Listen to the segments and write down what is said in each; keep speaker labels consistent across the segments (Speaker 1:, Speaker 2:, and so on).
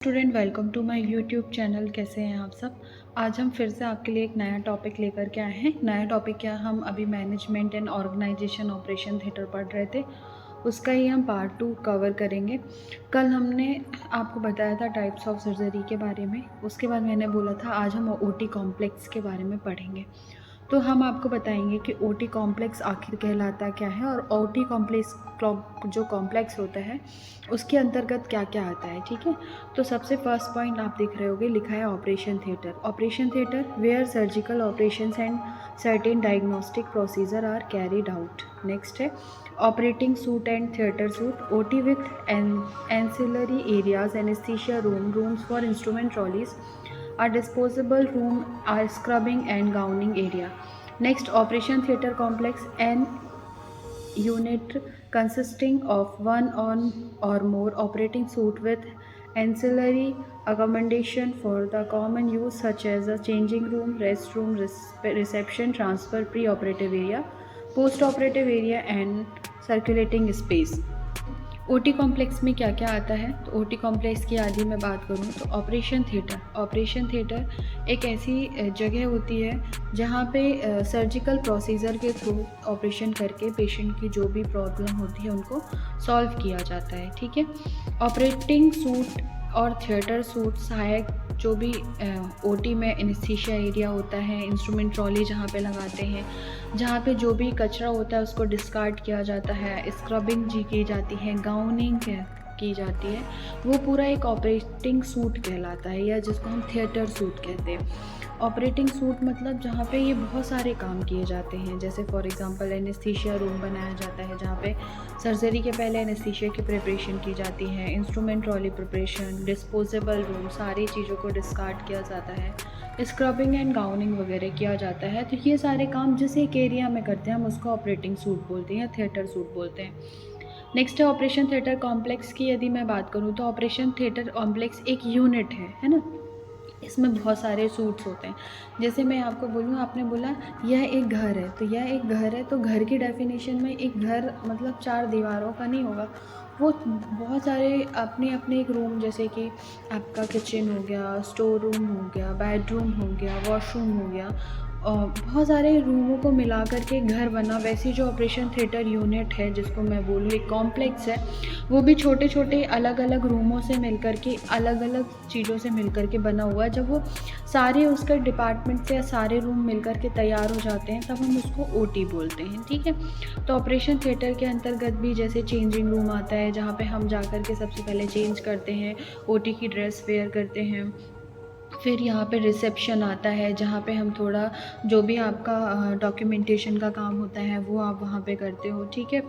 Speaker 1: Student, welcome to my YouTube channel. कैसे हैं आप सब। आज हम फिर से आपके लिए एक नया टॉपिक लेकर के आए हैं। नया टॉपिक क्या, हम अभी management and organization operation theatre पढ़ रहे थे, उसका ही हम पार्ट 2 कवर करेंगे। कल हमने आपको बताया था टाइप्स ऑफ सर्जरी के बारे में, उसके बाद मैंने बोला था आज हम ओटी कॉम्प्लेक्स के बारे में पढ़ेंगे। तो हम आपको बताएंगे कि ओटी कॉम्प्लेक्स आखिर कहलाता क्या है और ओटी कॉम्प्लेक्स जो कॉम्प्लेक्स होता है उसके अंतर्गत क्या क्या आता है। ठीक है, तो सबसे फर्स्ट पॉइंट आप देख रहे होगे, लिखा है operation theatre. Operation theatre where surgical operations and certain diagnostic procedure are carried out. Next है operating suite and theatre suite. OT with ancillary areas, anaesthesia room, rooms for instrument trolleys, a disposable room, a scrubbing and gowning area. Next, operation theatre complex, an unit consisting of one or more operating suite with ancillary accommodation for the common use such as a changing room, restroom, reception, transfer, pre-operative area, post-operative area and circulating space. OT complex में क्या क्या आता है, तो OT complex की आदि मैं बात करूँ तो ऑपरेशन थिएटर एक ऐसी जगह होती है जहाँ पे सर्जिकल प्रोसीजर के थ्रू ऑपरेशन करके पेशेंट की जो भी प्रॉब्लम होती है उनको सॉल्व किया जाता है। ठीक है, ऑपरेटिंग सूट और थिएटर सूट सहायक जो भी ओटी में एनेस्थीसिया एरिया होता है, इंस्ट्रूमेंट ट्रॉली जहाँ पे लगाते हैं, जहाँ पे जो भी कचरा होता है उसको डिस्कार्ड किया जाता है, स्क्रबिंग जी की जाती है, गाउनिंग की जाती है, वो पूरा एक ऑपरेटिंग सूट कहलाता है या जिसको हम थिएटर सूट कहते हैं। ऑपरेटिंग सूट मतलब जहाँ पे ये बहुत सारे काम किए जाते हैं, जैसे फॉर एग्जांपल एनेस्थीसिया रूम बनाया जाता है जहाँ पे सर्जरी के पहले एनेस्थीसिया की प्रिपरेशन की जाती है, instrument trolley preparation, disposable room, सारी चीज़ों को डिस्कार्ड किया जाता है, स्क्रबिंग एंड गाउनिंग वगैरह किया जाता है। तो ये सारे काम जिस एक एरिया में करते हैं हम उसको ऑपरेटिंग सूट बोलते हैं या थिएटर सूट बोलते हैं। नेक्स्ट है ऑपरेशन थिएटर कॉम्प्लेक्स की यदि मैं बात करूँ तो ऑपरेशन थिएटर कॉम्प्लेक्स एक यूनिट है ना। इसमें बहुत सारे सूट्स होते हैं। जैसे मैं आपको बोलूँ, आपने बोला यह एक घर है, तो यह एक घर है, तो घर की डेफिनेशन में एक घर मतलब 4 दीवारों का नहीं होगा, वो बहुत सारे अपने अपने एक रूम, जैसे कि आपका किचन हो गया, स्टोर रूम हो गया, बेडरूम हो गया, वॉशरूम हो गया, और बहुत सारे रूमों को मिला कर के घर बना। वैसे जो ऑपरेशन थिएटर यूनिट है जिसको मैं बोलूँ एक कॉम्प्लेक्स है, वो भी छोटे छोटे अलग अलग रूमों से मिलकर के, अलग अलग चीज़ों से मिलकर के बना हुआ है। जब वो सारे उसका डिपार्टमेंट से या सारे रूम मिलकर के तैयार हो जाते हैं तब हम उसको ओटी बोलते हैं। ठीक है, तो ऑपरेशन थिएटर के अंतर्गत भी जैसे चेंजिंग रूम आता है जहाँ पे हम जा कर के सबसे पहले चेंज करते हैं, ओटी की ड्रेस वेयर करते हैं। फिर यहाँ पे रिसेप्शन आता है जहाँ पे हम थोड़ा जो भी आपका डॉक्यूमेंटेशन का काम होता है वो आप वहाँ पे करते हो। ठीक है,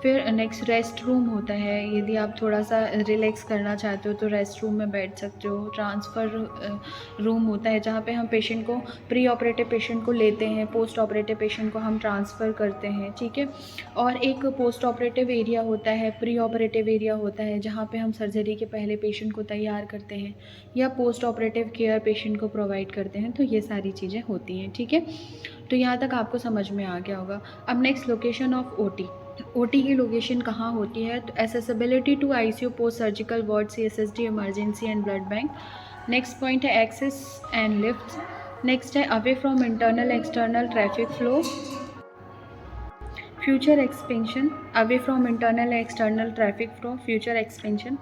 Speaker 1: फिर नेक्स्ट रेस्ट रूम होता है, यदि आप थोड़ा सा रिलैक्स करना चाहते हो तो रेस्ट रूम में बैठ सकते हो। ट्रांसफ़र रूम होता है जहाँ पे हम पेशेंट को, प्री ऑपरेटिव पेशेंट को लेते हैं, पोस्ट ऑपरेटिव पेशेंट को हम ट्रांसफ़र करते हैं। ठीक है, और एक पोस्ट ऑपरेटिव एरिया होता है, प्री ऑपरेटिव एरिया होता है जहाँ पे हम सर्जरी के पहले पेशेंट को तैयार करते हैं या पोस्ट ऑपरेटिव केयर पेशेंट को प्रोवाइड करते हैं। तो ये सारी चीज़ें होती हैं। ठीक है, तो यहाँ तक आपको समझ में आ गया होगा। अब next, location of OT. OT की लोकेशन कहाँ होती है, तो accessibility to ICU, post surgical ward, CSSD, emergency and blood bank. Next point है एक्सेस एंड लिफ्ट। नेक्स्ट है away from internal external traffic flow. Future expansion, away from internal and external traffic flow, future expansion.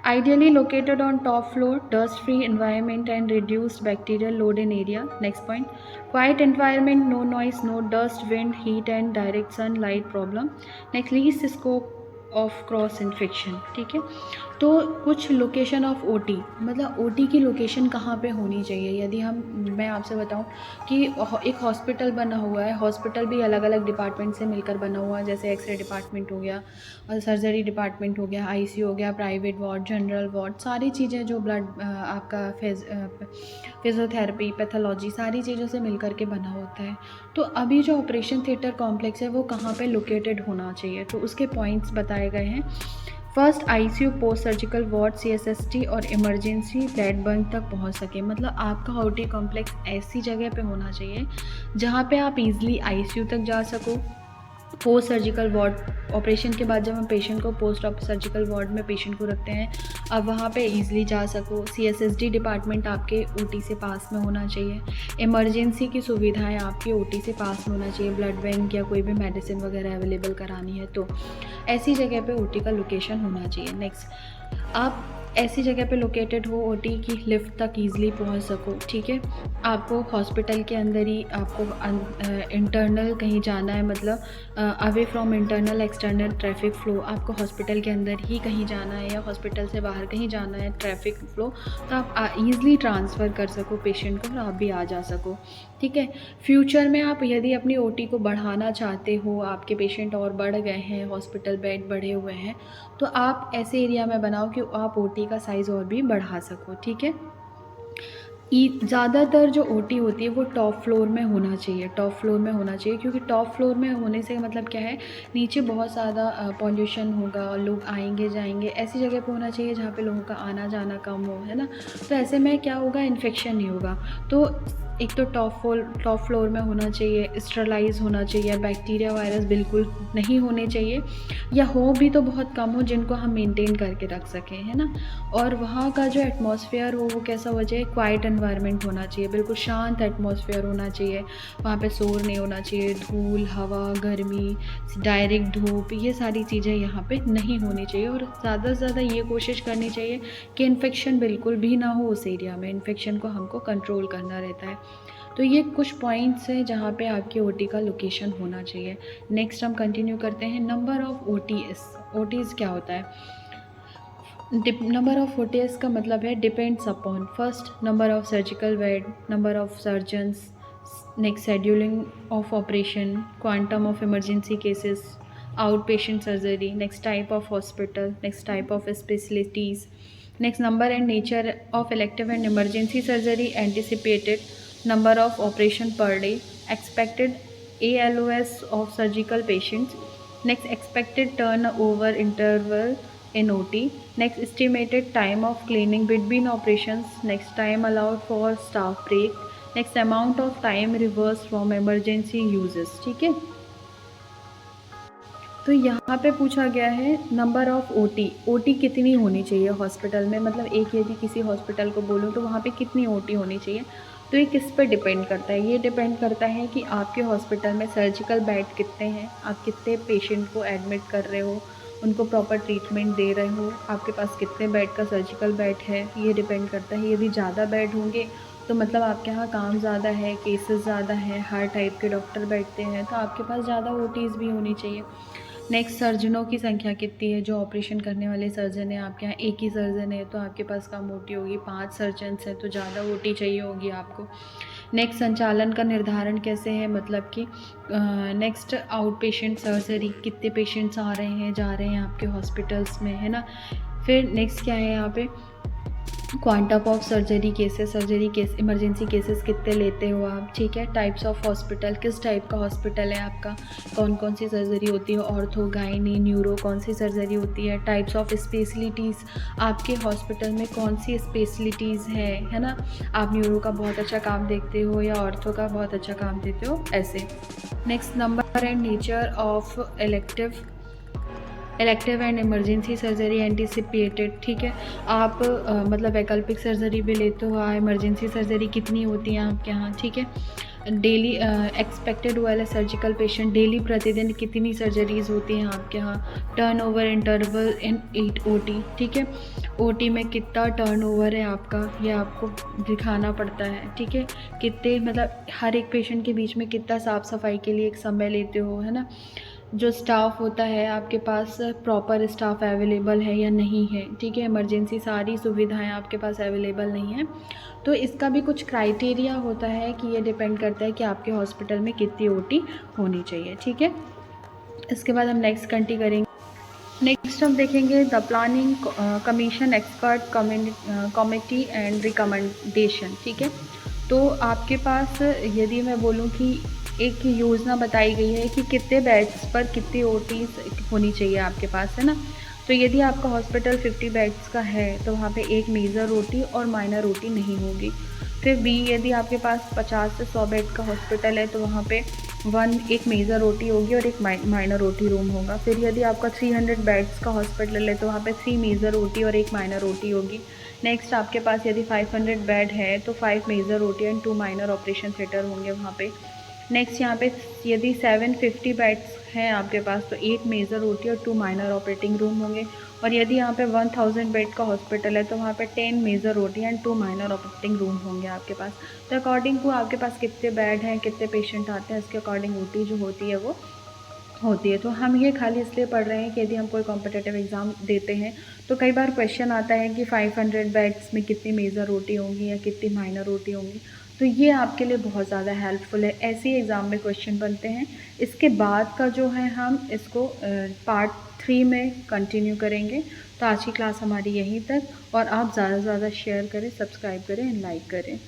Speaker 1: Ideally located on top floor, dust-free environment and reduced bacterial load in area. Next point, quiet environment, no noise, no dust, wind, heat and direct sunlight problem. Next, least scope of cross infection. ठीक है, तो कुछ location of OT, मतलब OT की location कहाँ पे होनी चाहिए। यदि मैं आपसे बताऊं कि एक हॉस्पिटल बना हुआ है, हॉस्पिटल भी अलग अलग डिपार्टमेंट से मिलकर बना हुआ है, जैसे एक्सरे डिपार्टमेंट हो गया और सर्जरी डिपार्टमेंट हो गया, आईसीयू हो गया, प्राइवेट वार्ड, जनरल वार्ड, सारी चीज़ें जो ब्लड आपका फिजियोथेरेपी, पैथोलॉजी, सारी चीज़ों से मिलकर के बना होता है। तो अभी जो ऑपरेशन थिएटर कॉम्प्लेक्स है वो कहाँ पे लोकेटेड होना चाहिए, तो उसके पॉइंट्स बताए गए हैं। First, ICU, post surgical ward, CSST और इमरजेंसी ब्लड बैंक तक पहुंच सके। मतलब आपका ओटी कॉम्प्लेक्स ऐसी जगह पे होना चाहिए जहां पे आप इजीली आईसीयू तक जा सको, पोस्ट सर्जिकल वार्ड, ऑपरेशन के बाद जब हम पेशेंट को पोस्ट ऑप सर्जिकल वार्ड में पेशेंट को रखते हैं, अब वहाँ पे ईज़िली जा सको। CSSD डिपार्टमेंट आपके OT से पास में होना चाहिए। इमरजेंसी की सुविधाएं आपके OT से पास में होना चाहिए। ब्लड बैंक या कोई भी मेडिसिन वगैरह अवेलेबल करानी है तो ऐसी जगह पे OT का लोकेशन होना चाहिए। नेक्स्ट, आप ऐसी जगह पे लोकेटेड हो OT की लिफ्ट तक ईज़िली पहुंच सको, ठीक है। आपको हॉस्पिटल के अंदर ही आपको इंटरनल कहीं जाना है, मतलब away from internal external traffic flow, आपको हॉस्पिटल के अंदर ही कहीं जाना है या हॉस्पिटल से बाहर कहीं जाना है ट्रैफिक फ़्लो, तो आप ईज़िली ट्रांसफ़र कर सको पेशेंट को और आप भी आ जा सको, ठीक है। फ्यूचर में आप यदि अपनी OT को बढ़ाना चाहते हो, आपके पेशेंट और बढ़ गए हैं, हॉस्पिटल बेड बढ़े हुए हैं, तो आप ऐसे एरिया में बनाओ कि आप OT का साइज़ और भी बढ़ा सको, ठीक है। ज़्यादातर जो OT होती है वो टॉप फ्लोर में होना चाहिए, टॉप फ्लोर में होना चाहिए, क्योंकि टॉप फ्लोर में होने से मतलब क्या है, नीचे बहुत ज़्यादा पॉल्यूशन होगा और लोग आएंगे जाएंगे। ऐसी जगह पे होना चाहिए जहाँ पे लोगों का आना जाना कम हो, है ना। तो ऐसे में क्या होगा, इन्फेक्शन नहीं होगा। तो एक तो टॉप फ्लोर में होना चाहिए, स्टरलाइज होना चाहिए, बैक्टीरिया वायरस बिल्कुल नहीं होने चाहिए, या हो भी तो बहुत कम हो जिनको हम मेंटेन करके रख सकें, है ना। और वहाँ का जो एटमॉस्फेयर हो वो कैसा हो जाए, क्वाइट एनवायरनमेंट होना चाहिए, बिल्कुल शांत एटमॉस्फेयर होना चाहिए। वहाँ पे शोर नहीं होना चाहिए, धूल, हवा, गर्मी, डायरेक्ट धूप, ये सारी चीज़ें यहाँ पे नहीं होनी चाहिए। और ज़्यादा से ज़्यादा ये कोशिश करनी चाहिए कि इन्फेक्शन बिल्कुल भी ना हो उस एरिया में, इन्फेक्शन को हमको कंट्रोल करना रहता है। तो ये कुछ पॉइंट्स हैं जहाँ पे आपके OT का लोकेशन होना चाहिए। नेक्स्ट हम कंटिन्यू करते हैं। नंबर ऑफ़ OTs क्या होता है। नंबर ऑफ़ OTs का मतलब है depends upon first number of surgical bed, number of surgeons, next scheduling of operation, quantum of emergency cases, out patient surgery, next type of hospital, next type of specialities, next number and nature of elective and emergency surgery, anticipated number of operation per day, expected ALOS of surgical patients, next expected turnover interval in OT, next estimated time of cleaning between operations, next time allowed for staff break, next amount of time reversed from emergency uses, ठीक है। तो यहाँ पे पूछा गया है number of OT कितनी होनी चाहिए हॉस्पिटल में, मतलब एक यदि किसी हॉस्पिटल को बोलूँ तो वहाँ पे कितनी OT होनी चाहिए। तो ये किस पे डिपेंड करता है, ये डिपेंड करता है कि आपके हॉस्पिटल में सर्जिकल बेड कितने हैं, आप कितने पेशेंट को एडमिट कर रहे हो, उनको प्रॉपर ट्रीटमेंट दे रहे हो, आपके पास कितने बेड का सर्जिकल बेड है, ये डिपेंड करता है। यदि ज़्यादा बेड होंगे तो मतलब आपके यहाँ काम ज़्यादा है, केसेस ज़्यादा हैं, हर टाइप के डॉक्टर बैठते हैं, तो आपके पास ज़्यादा OTs भी होनी चाहिए। नेक्स्ट, सर्जनों की संख्या कितनी है, जो ऑपरेशन करने वाले सर्जन हैं, आपके यहाँ एक ही सर्जन है तो आपके पास कम OT होगी, 5 सर्जन्स हैं तो ज़्यादा OT चाहिए होगी आपको। नेक्स्ट, संचालन का निर्धारण कैसे है, मतलब कि नेक्स्ट आउट पेशेंट सर्जरी, कितने पेशेंट्स आ रहे हैं जा रहे हैं आपके हॉस्पिटल्स में, है ना। फिर नेक्स्ट क्या है यहाँ पे, quantum of surgery case, emergency cases कितने लेते हो आप, ठीक है। टाइप्स ऑफ हॉस्पिटल, किस टाइप का हॉस्पिटल है आपका, कौन कौन सी सर्जरी होती है, ऑर्थो, गायनी, न्यूरो, कौन सी सर्जरी होती है। टाइप्स ऑफ स्पेशलिटीज़, आपके हॉस्पिटल में कौन सी स्पेशलिटीज़ है ना। आप न्यूरो का बहुत अच्छा काम देखते हो या ऑर्थो का बहुत अच्छा काम देते हो, ऐसे। Next, number and nature of elective and emergency surgery anticipated, ठीक है। आप मतलब वैकल्पिक सर्जरी भी लेते हो, इमरजेंसी सर्जरी कितनी होती है आपके यहाँ, ठीक है। डेली एक्सपेक्टेड वाला सर्जिकल पेशेंट, डेली प्रतिदिन कितनी सर्जरीज़ होती हैं आपके यहाँ। टर्नओवर इंटरवल इन 8 OT, ठीक है। OT में कितना टर्नओवर है आपका, ये आपको दिखाना पड़ता है, ठीक है। कितने मतलब हर एक पेशेंट के बीच में कितना साफ़ सफाई के लिए एक समय लेते हो, है ना। जो स्टाफ होता है आपके पास प्रॉपर स्टाफ अवेलेबल है या नहीं है, ठीक है। इमरजेंसी सारी सुविधाएं आपके पास अवेलेबल नहीं है, तो इसका भी कुछ क्राइटेरिया होता है कि ये डिपेंड करता है कि आपके हॉस्पिटल में कितनी OT होनी चाहिए, ठीक है। इसके बाद हम नेक्स्ट कंटिन्यू करेंगे। नेक्स्ट हम देखेंगे the planning commission expert committee and recommendation, ठीक है। तो आपके पास यदि मैं बोलूँ कि एक योजना बताई गई है कि कितने बेड्स पर कितनी OTs होनी चाहिए आपके पास, है ना। तो यदि आपका हॉस्पिटल 50 बेड्स का है तो वहाँ पे एक मेजर OT और माइनर OT नहीं होगी। फिर B, यदि आपके पास 50 से 100 बेड का हॉस्पिटल है तो वहाँ पे एक मेजर ओटी होगी और एक माइनर ओटी रूम होगा। फिर यदि आपका 300 बेड्स का हॉस्पिटल है तो वहाँ पे 3 मेजर ओटी और एक माइनर ओटी होगी। नेक्स्ट आपके पास यदि 500 बेड है तो 5 major OT and 2 minor operation theatre होंगे वहाँ पे। नेक्स्ट यहाँ पे यदि 750 बेड्स हैं आपके पास तो 8 मेजर ओटी और 2 माइनर ऑपरेटिंग रूम होंगे। और यदि यहाँ पे 1000 बेड का हॉस्पिटल है तो वहाँ पे 10 major OT and 2 minor operating room होंगे आपके पास। तो अकॉर्डिंग टू आपके पास कितने बेड हैं, कितने पेशेंट आते हैं, इसके अकॉर्डिंग ओटी जो होती है वो होती है। तो हम ये खाली इसलिए पढ़ रहे हैं कि यदि हम कोई कॉम्पिटिटिव एग्ज़ाम देते हैं तो कई बार क्वेश्चन आता है कि 500 बेड्स में कितनी मेजर ओटी होंगी या कितनी माइनर ओटी होंगी। तो ये आपके लिए बहुत ज़्यादा हेल्पफुल है, ऐसे ही एग्ज़ाम में क्वेश्चन बनते हैं। इसके बाद का जो है हम इसको पार्ट 3 में कंटिन्यू करेंगे। तो आज की क्लास हमारी यहीं तक, और आप ज़्यादा से ज़्यादा शेयर करें, सब्सक्राइब करें एंड लाइक करें।